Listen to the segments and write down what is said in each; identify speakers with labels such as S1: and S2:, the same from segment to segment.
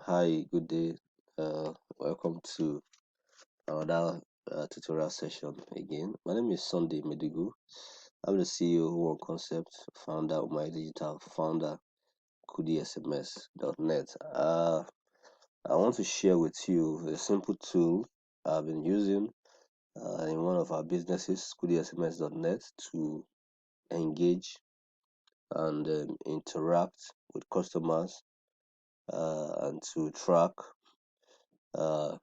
S1: Hi, good day. Welcome to another tutorial session again. My name is Sunday Medigu. I'm the CEO of One Concept, founder of my digital founder, kudsms.net. I want to share with you a simple tool I've been using in one of our businesses, kudsms.net, to engage and interact with customers and to track uh,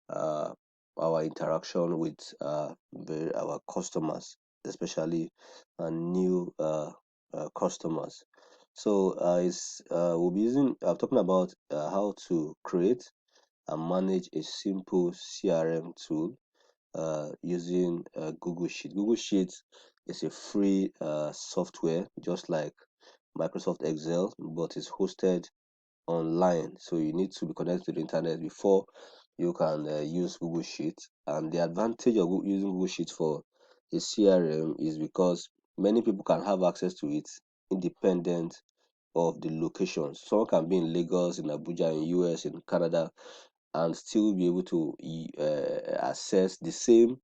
S1: uh, our interaction with our customers, especially new customers. So we'll be using. I'm talking about how to create and manage a simple CRM tool using Google Sheet. Google Sheet is a free software, just like Microsoft Excel, but it's hosted online, so you need to be connected to the internet before you can use Google Sheet. And the advantage of using Google Sheet for a CRM is because many people can have access to it independent of the locations. Someone can be in Lagos, in Abuja, in US, in Canada, and still be able to access the same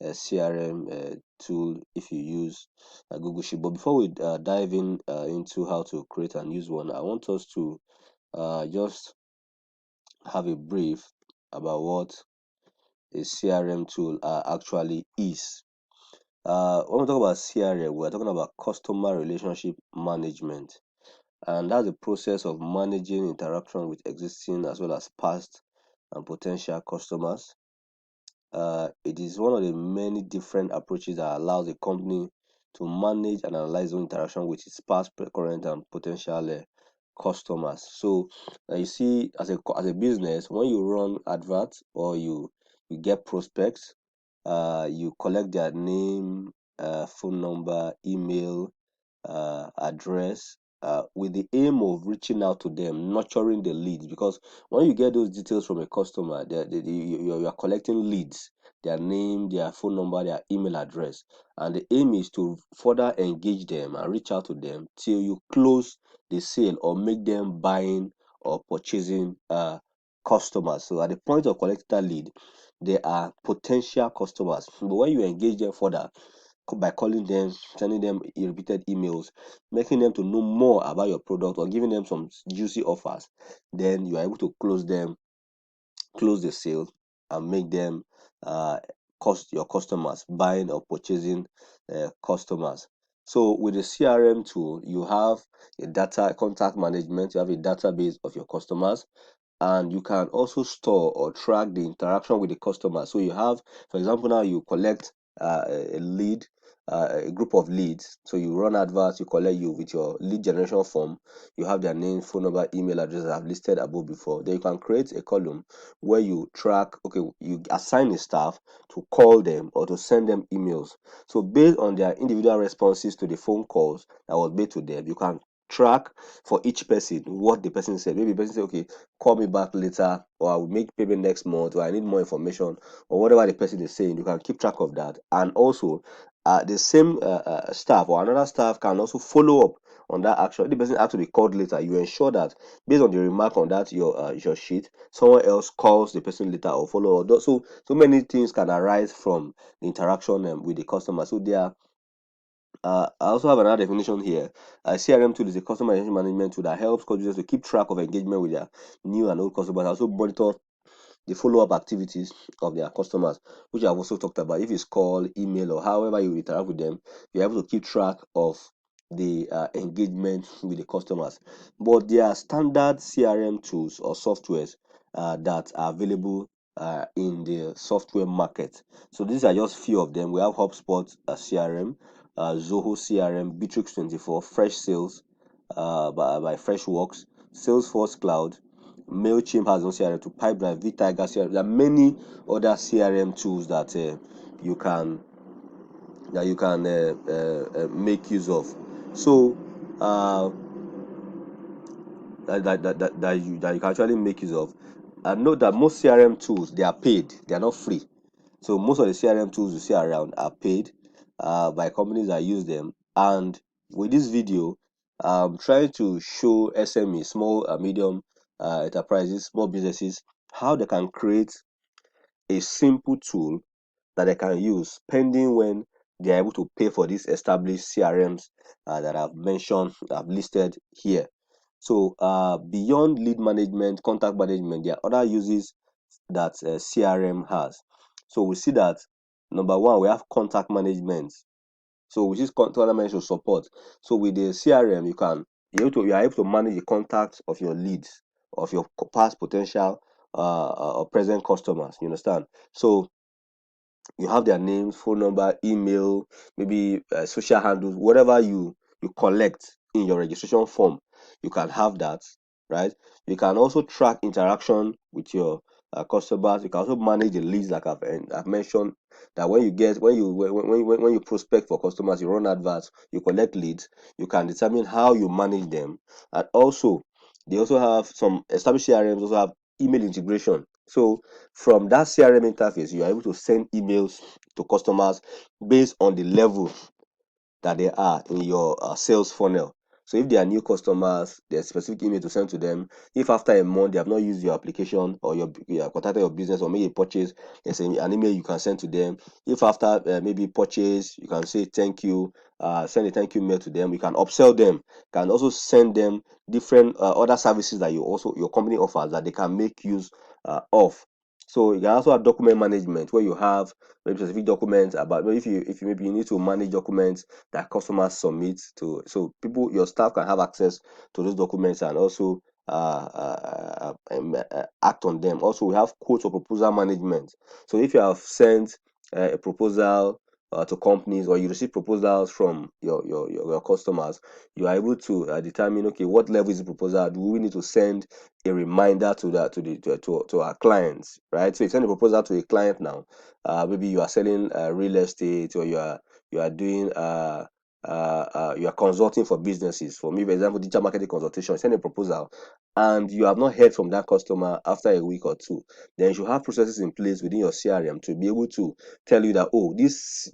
S1: CRM tool if you use Google Sheet. But before we dive in into how to create and use one, I want us to just have a brief about what a CRM tool actually is. When we talk about CRM, we're talking about customer relationship management, and that's the process of managing interaction with existing as well as past and potential customers. It is one of the many different approaches that allows a company to manage and analyze the interaction with its past, current, and potential customers. So you see, as a business, when you run adverts or you get prospects, you collect their name, phone number, email, address, with the aim of reaching out to them, nurturing the leads. Because when you get those details from a customer, you are collecting leads, their name, their phone number, their email address, and the aim is to further engage them and reach out to them till you close the sale or make them buying or purchasing customers. So at the point of collecting that lead, they are potential customers. But when you engage them further, by calling them, sending them repeated emails, making them to know more about your product or giving them some juicy offers, then you are able to close the sale and make them cost your customers, buying or purchasing customers. So with the CRM tool, you have a data contact management, you have a database of your customers, and you can also store or track the interaction with the customer. So you have, for example, now you collect a lead, a group of leads. So you run adverts, you collect you with your lead generation form. You have their name, phone number, email address that I've listed above before. Then you can create a column where you track. Okay, you assign a staff to call them or to send them emails. So based on their individual responses to the phone calls that was made to them, you can track for each person what the person said. Maybe the person say, okay, call me back later, or I will make payment next month, or I need more information, or whatever the person is saying. You can keep track of that. And also, the same staff or another staff can also follow up on that action. If the person has to be called later, you ensure that based on the remark on that your sheet, someone else calls the person later or follow up. So many things can arise from the interaction with the customer. So they are I also have another definition here. A CRM tool is a customer relationship management tool that helps customers to keep track of engagement with their new and old customers. Also monitor the follow-up activities of their customers, which I've also talked about. If it's call, email, or however you interact with them, you're able to keep track of the engagement with the customers. But there are standard CRM tools or softwares that are available in the software market. So these are just few of them. We have HubSpot CRM, Zoho CRM, Bitrix 24, Fresh Sales by Freshworks, Salesforce Cloud, MailChimp has no CRM to Pipeline, VTiger CRM. There are many other CRM tools you can you can make use of. So uh, that you can actually make use of. And note that most CRM tools, they are paid, they are not free. So most of the CRM tools you see around are paid by companies that use them. And with this video, I'm trying to show SME, small, medium enterprises, small businesses, how they can create a simple tool that they can use pending when they are able to pay for these established CRMs that I've mentioned, I've listed here. So beyond lead management, contact management, there are other uses that CRM has. So we see that number one, we have contact management. So which is contact management support. So with the CRM, you are able to manage the contacts of your leads, of your past potential or present customers. You understand? So you have their names, phone number, email, maybe social handles, whatever you collect in your registration form, you can have that, right? You can also track interaction with your customers. You can also manage the leads, like I've mentioned. That when you prospect for customers, you run adverts, you collect leads, you can determine how you manage them. And also, they also have some established CRMs also have email integration. So from that CRM interface, you are able to send emails to customers based on the level that they are in your sales funnel. So if they are new customers, there's a specific email to send to them. If after a month they have not used your application or you have contacted your business or made a purchase, there's an email you can send to them. If after maybe purchase, you can say thank you, send a thank you mail to them. You can upsell them. Can also send them different other services that your company offers that they can make use of. So you can also have document management where you have maybe specific documents about maybe if you maybe you need to manage documents that customers submit to, so your staff can have access to those documents and also act on them. Also, we have quote or proposal management. So if you have sent a proposal to companies, or you receive proposals from your customers, you are able to determine, okay, what level is the proposal? Do we need to send a reminder to our clients, right? So you send a proposal to a client now. Maybe you are selling real estate, or you are doing you are consulting for businesses. For me, for example, digital marketing consultation, you send a proposal and you have not heard from that customer after a week or two, then you should have processes in place within your CRM to be able to tell you that, oh, this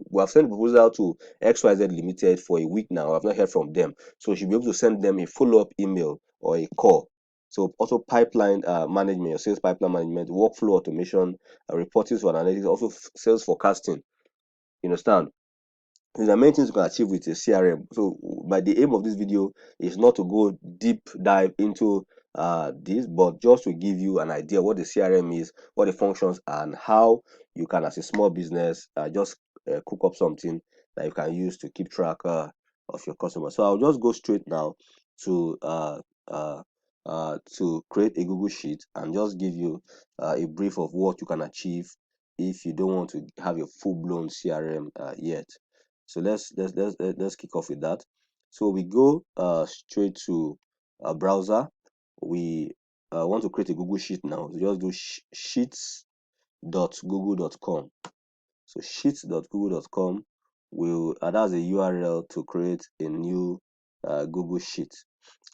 S1: we have sent a proposal to XYZ Limited for a week now. I've not heard from them. So you should be able to send them a follow-up email or a call. So also pipeline management, your sales pipeline management, workflow automation, reporting for analytics, also sales forecasting. You understand? These are many things you can achieve with a CRM. So, by the aim of this video is not to go deep dive into this, but just to give you an idea what the CRM is, what the functions, and how you can, as a small business, just cook up something that you can use to keep track of your customers. So, I'll just go straight now to create a Google Sheet and just give you a brief of what you can achieve if you don't want to have a full-blown CRM yet. So let's kick off with that. So we go straight to a browser. We want to create a Google Sheet now. So just do sheets.google.com. So sheets.google.com will that's a URL to create a new Google Sheet.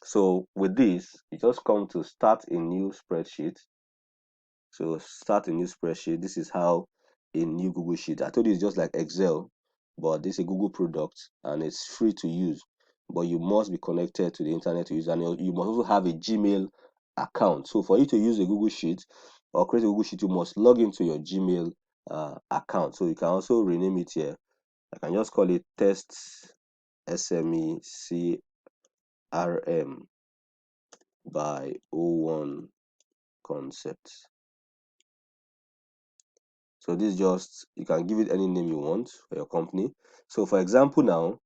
S1: So with this, you just come to start a new spreadsheet. So start a new spreadsheet. This is how a new Google Sheet. I told you it's just like Excel, but this is a Google product and it's free to use. But you must be connected to the internet to use, and you must also have a Gmail account. So for you to use a Google Sheet or create a Google Sheet, you must log into your Gmail account. So you can also rename it here. I can just call it Test SME CRM by O1 Concepts. So this just, you can give it any name you want for your company. So for example now,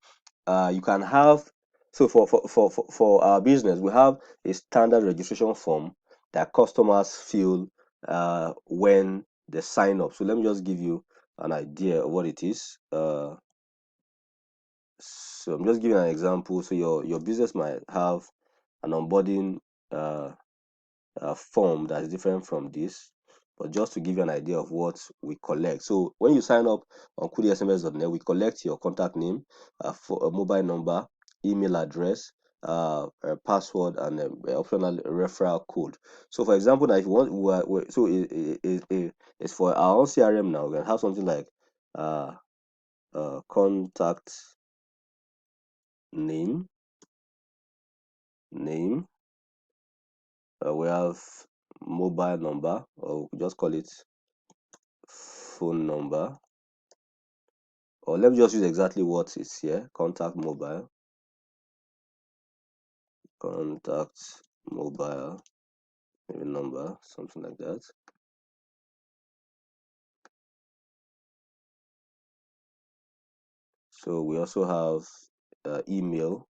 S1: you can have, so for our business, we have a standard registration form that customers fill when they sign up. So let me just give you an idea of what it is. So I'm just giving an example. So your business might have an onboarding form that is different from this, but just to give you an idea of what we collect. So when you sign up on kudisms.net, we collect your contact name, for a mobile number, email address, a password, and optional referral code. So for example, now if you want, so it's for our own CRM now. We're gonna have something like contact name, we have mobile number, or we just call it phone number, or let me just use exactly what is here: contact mobile, contact mobile, maybe number, something like that. So we also have email.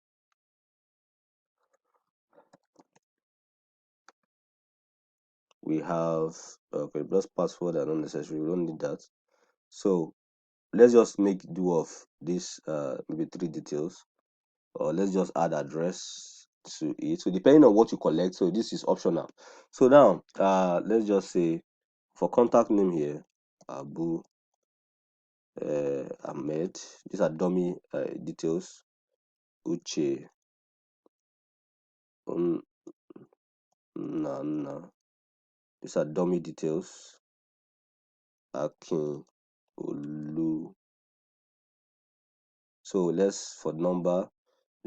S1: We have okay, just password are not necessary. We don't need that. So let's just make do of this maybe three details, or let's just add address to it. So depending on what you collect, so this is optional. So now let's just say for contact name here, Abu Ahmed. These are dummy details. Uche Nana. These are dummy details. Akin Olu. So let's for number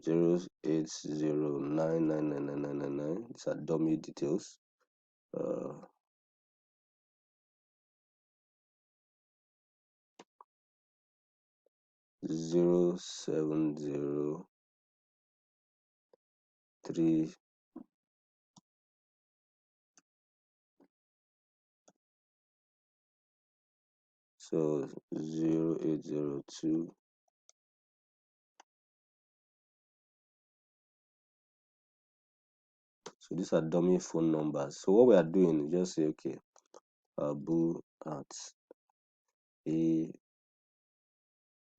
S1: 080999999. These are dummy details. 0703. So 0802. So these are dummy phone numbers. So what we are doing is just say okay, Abu a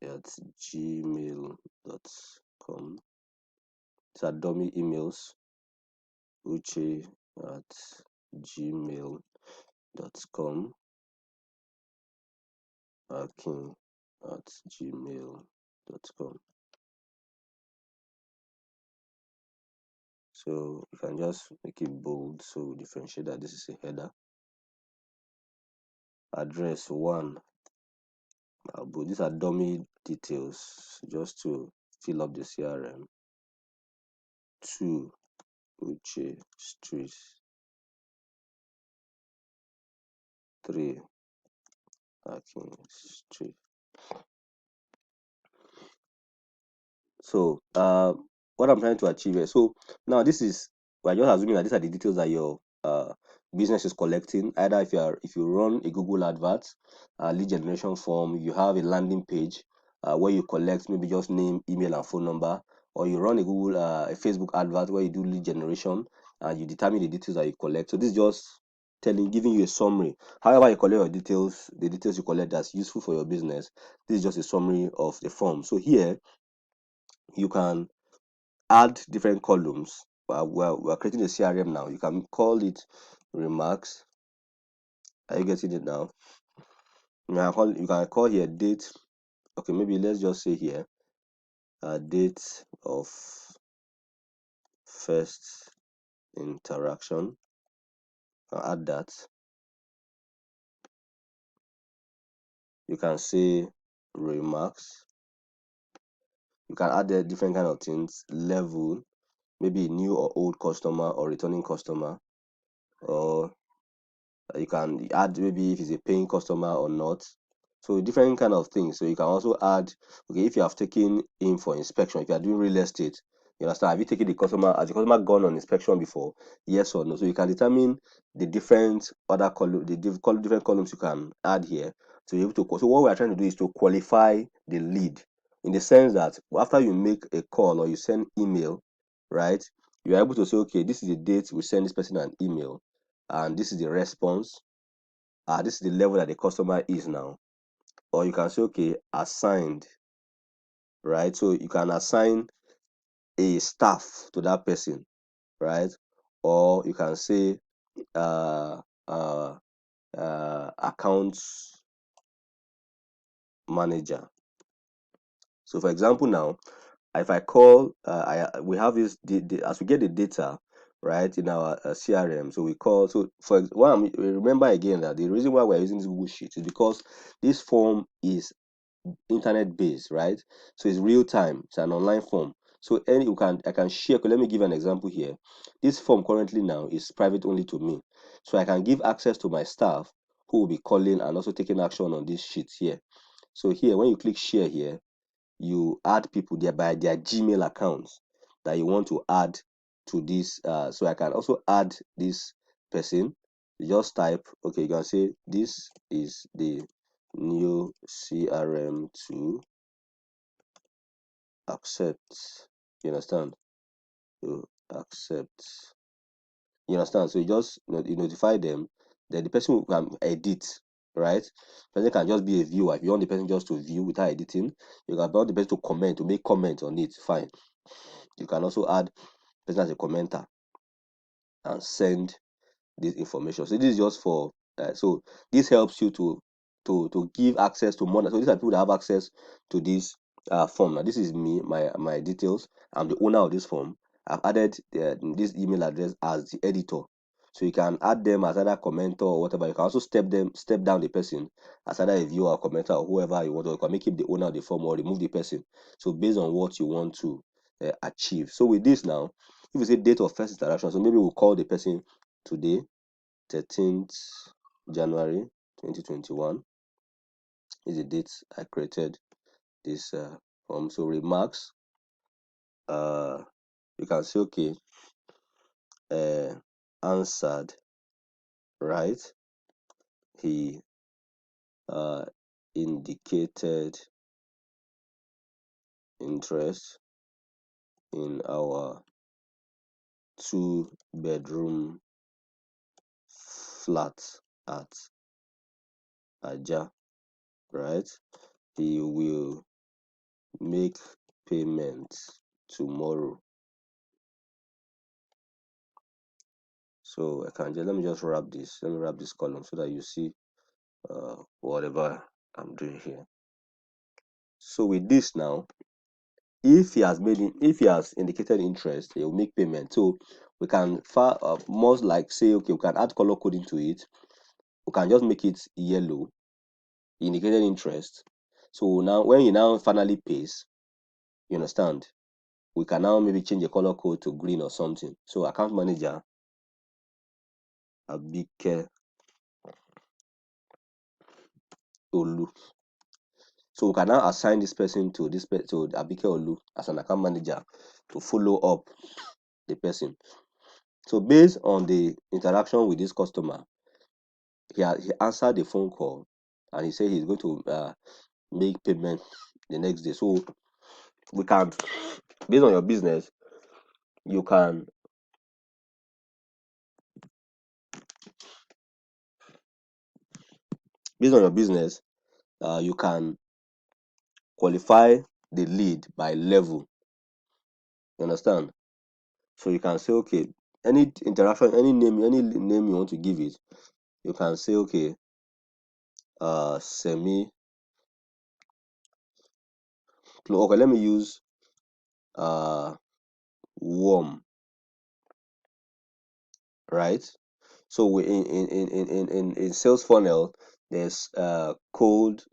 S1: at gmail.com. These are dummy emails. Uche at gmail.com. Akin at gmail.com. So you can just make it bold so we differentiate that this is a header. Address 1, but these are dummy details just to fill up the CRM. 2, Uche Street. 3, Akin Street. So what I'm trying to achieve here. So now this is, we're just assuming that these are the details that your business is collecting. Either if you run a Google advert, lead generation form, you have a landing page where you collect maybe just name, email, and phone number, or you run a Google a Facebook advert where you do lead generation and you determine the details that you collect. So this is just giving you a summary. However you collect your details, the details you collect that's useful for your business. This is just a summary of the form. So here you can add different columns. We're creating a CRM now. You can call it remarks. Are you getting it now? You can call here date. Okay, maybe let's just say here date of first interaction. I'll add that. You can say remarks. You can add the different kind of things. Level, maybe new or old customer or returning customer, or you can add maybe if it's a paying customer or not. So different kind of things. So you can also add, okay, if you have taken him for inspection, if you are doing real estate, you understand, have you taken the customer, has the customer gone on inspection before? Yes or no? So you can determine the different other column, the different columns you can add here to be able to. So what we are trying to do is to qualify the lead in the sense that after you make a call or you send email, right, you are able to say, okay, this is the date we send this person an email, and this is the response. This is the level that the customer is now. Or you can say, okay, assigned, right? So you can assign a staff to that person, right? Or you can say uh uh accounts manager. So for example now, if I call, we have this as we get the data, right, in our CRM. So we call. So for one, remember again that the reason why we're using this Google Sheet is because this form is internet based, right? So it's real time. It's an online form. So I can share. Okay, let me give an example here. This form currently now is private only to me. So I can give access to my staff who will be calling and also taking action on this sheet here. So here, when you click share here, you add people there by their Gmail accounts that you want to add to this. So I can also add this person. You just type, okay, you can say this is the new CRM to accept. You understand? To accept. You understand? So you just you notify them. Then the person who can edit, right? The person can just be a viewer. If you want the person just to view without editing, you can want the person to comment, to make comment on it. Fine. You can also add person as a commenter and send this information. So this is just for so this helps you to give access to more. So these are people that have access to this form. Now this is me, my details. I'm the owner of this form. I've added this email address as the editor. So you can add them as either commenter or whatever. You can also step down the person as either a viewer or commenter or whoever you want. Or you can make him the owner of the form or remove the person. So based on what you want to achieve. So with this now, if you say date of first interaction, so maybe we'll call the person today, 13th January 2021 is the date I created this form. So remarks, uh, you can say okay, answered right. He indicated interest in our 2-bedroom flat at Aja, right? He will make payment tomorrow. So I can just let me just wrap this. Let me wrap this column so that you see whatever I'm doing here. So with this now, if he has indicated interest, he will make payment. So we can most like say okay, we can add color coding to it. We can just make it yellow. He indicated interest. So now when he now finally pays, you understand, we can now maybe change the color code to green or something. So account manager Abike Olu. So we can now assign this person to to Abike Olu as an account manager to follow up the person. So based on the interaction with this customer, he answered the phone call and he said he's going to make payment the next day. So we can, based on your business, you can based on your business, you can qualify the lead by level. You understand? So you can say okay, any interaction, any name you want to give it, you can say okay, semi. Okay, let me use warm, right? So we in sales funnel, there's cold,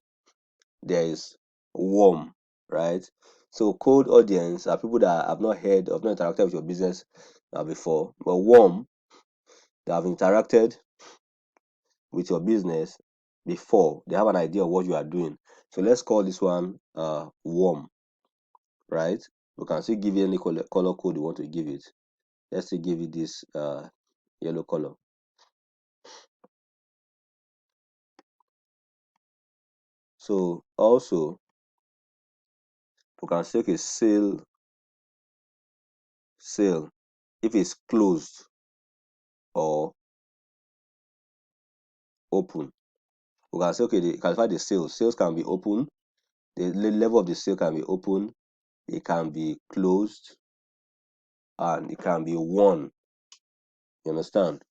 S1: there's warm, right? So cold audience are people that have not heard, have not interacted with your business before, but warm, they have interacted with your business before. They have an idea of what you are doing. So let's call this one warm, right? We can still give you any color code you want to give it. Let's say give it this yellow color. So also we can say okay, sale if it's closed or open. We can say okay, they classify the sales. Sales can be open. The level of the sale can be open. It can be closed, and it can be won. You understand?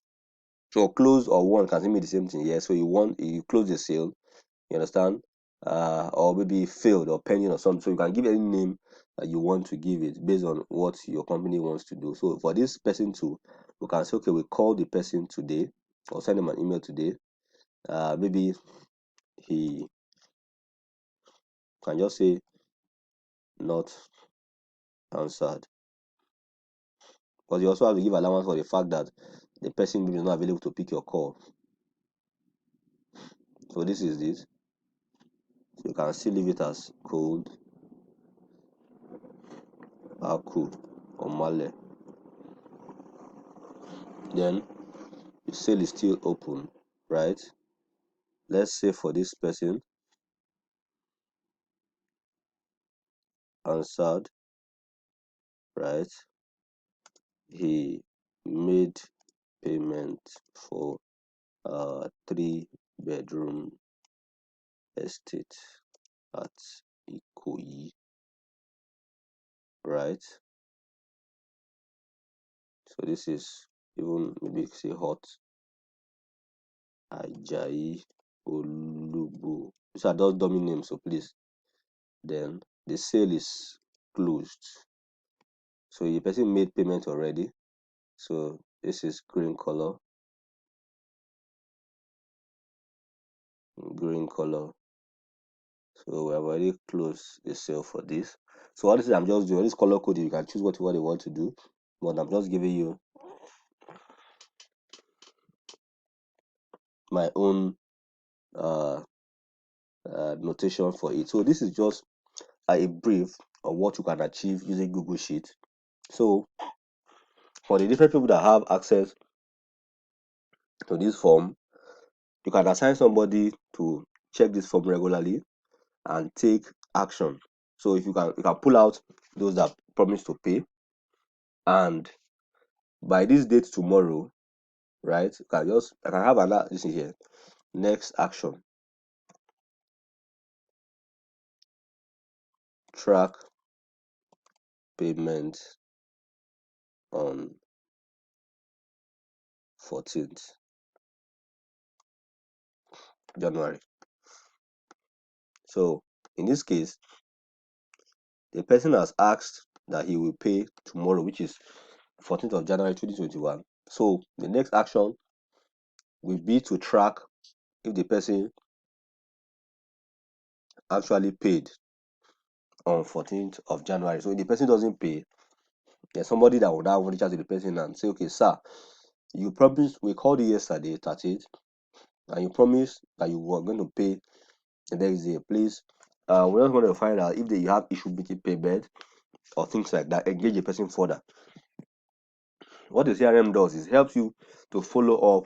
S1: So close or won can still mean the same thing. Yeah. So you close the sale. You understand? Or maybe failed or pending or something. So you can give any name that you want to give it based on what your company wants to do. So for this person to, we can say okay, we call the person today or send him an email today. Maybe he can just say not answered. But you also have to give allowance for the fact that the person is not available to pick your call. So this is this. So you can still leave it as cold, aku, or male. Then the sale is still open, right? Let's say for this person answered, right? He made payment for a 3-bedroom estate at Ikoyi, right? So this is even maybe say hot Ajayi Olubo. These are those dummy names, so please. Then the sale is closed. So the person made payment already. So this is green color. Green color. So we have already closed the sale for this. So what is I'm just doing this color code, you can choose what you want to do, but I'm just giving you my own notation for it. So this is just a brief of what you can achieve using Google Sheet. So for the different people that have access to this form, you can assign somebody to check this form regularly and take action. So if you can pull out those that promise to pay, and by this date tomorrow, right? I can have another this here. Next action. Track payment on 14th January. So in this case, the person has asked that he will pay tomorrow, which is 14th of January 2021. So the next action will be to track if the person actually paid on 14th of January. So if the person doesn't pay, there's somebody that will now reach out to the person and say, okay, sir, you promised, we called you yesterday, 13th, and you promised that you were going to pay the next day. Please, we're just going to find out if you have issue making payment or things like that. Engage the person further. What the CRM does is helps you to follow up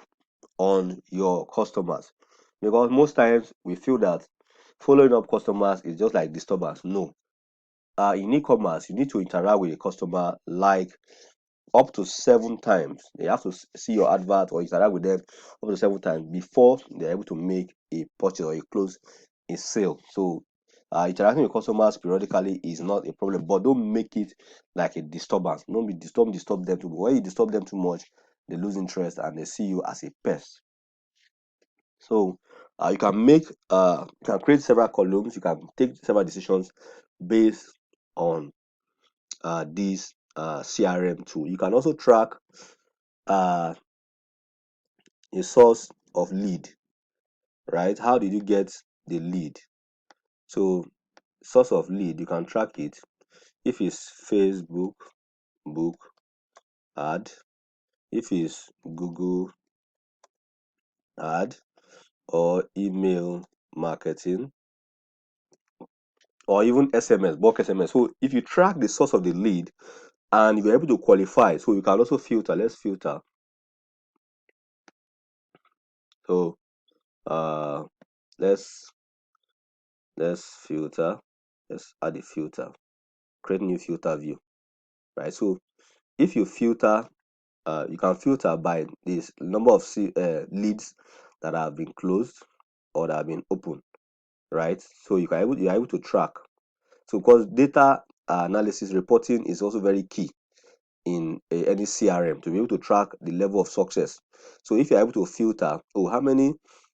S1: on your customers, because most times we feel that following up customers is just like disturbance. No, in e-commerce you need to interact with a customer like up to 7 times. They have to see your advert or interact with them up to 7 times before they're able to make a purchase or a close a sale. So interacting with customers periodically is not a problem, but don't make it like a disturbance. Don't disturb them too much. When you disturb them too much, they lose interest and they see you as a pest. So you can create several columns. You can take several decisions based on this CRM tool. You can also track a source of lead, right? How did you get the lead? So source of lead, you can track it. If it's Facebook book ad, if it's Google ad, or email marketing, or even SMS, bulk SMS. So if you track the source of the lead and you're able to qualify, so you can also filter. Let's filter. So let's filter. Let's add a filter. Create new filter view, right? So if you filter, you can filter by this number of leads that have been closed or that have been opened, right? So you're able to track. So because data analysis reporting is also very key in any CRM to be able to track the level of success. So if you're able to filter, how many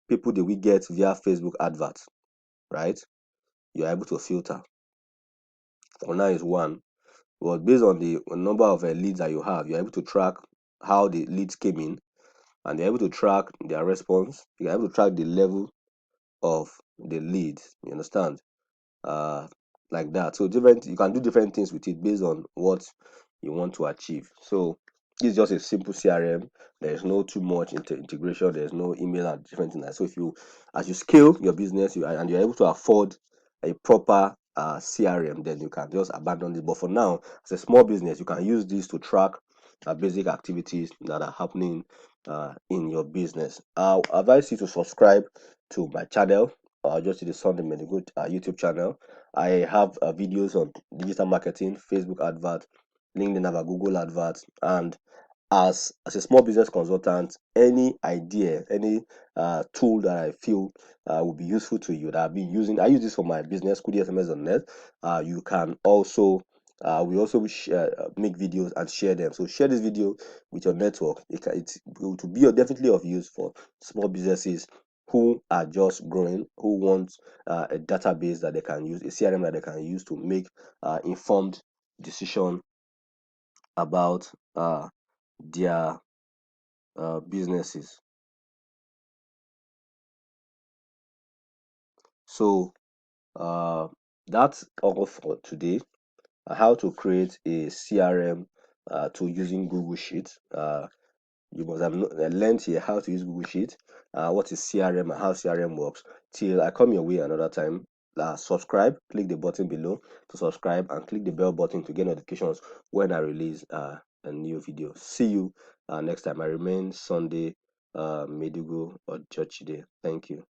S1: people did we get via Facebook adverts, right? You're able to filter. For now is 1. But based on the number of leads that you have, you're able to track how the leads came in, and you're able to track their response. You're able to track the level of the leads. You understand? like that. So different, you can do different things with it based on what you want to achieve. So it's just a simple CRM. There's no too much integration. There's no email and different things. So if you, as you scale your business, and you're able to afford a proper CRM, then you can just abandon it. But for now, as a small business, you can use this to track basic activities that are happening in your business. I advise you to subscribe to my channel. Just to the Sunday Medical YouTube channel. I have videos on digital marketing, Facebook advert, LinkedIn advert, Google advert, and as a small business consultant, any idea, any tool that I feel will be useful to you that I've been using. I use this for my business, cooldsms.net. You can also we also make videos and share them. So share this video with your network. It will be definitely of use for small businesses who are just growing, who want a database that they can use, a CRM that they can use to make informed decision about their businesses. So uh, that's all for today. How to create a CRM to using Google Sheets. You must have learned here how to use Google Sheets, what is CRM and how CRM works. Till I come your way another time, subscribe, click the button below to subscribe and click the bell button to get notifications when I release a new video. See you next time. I remain Sunday Medigo or Church Day. Thank you.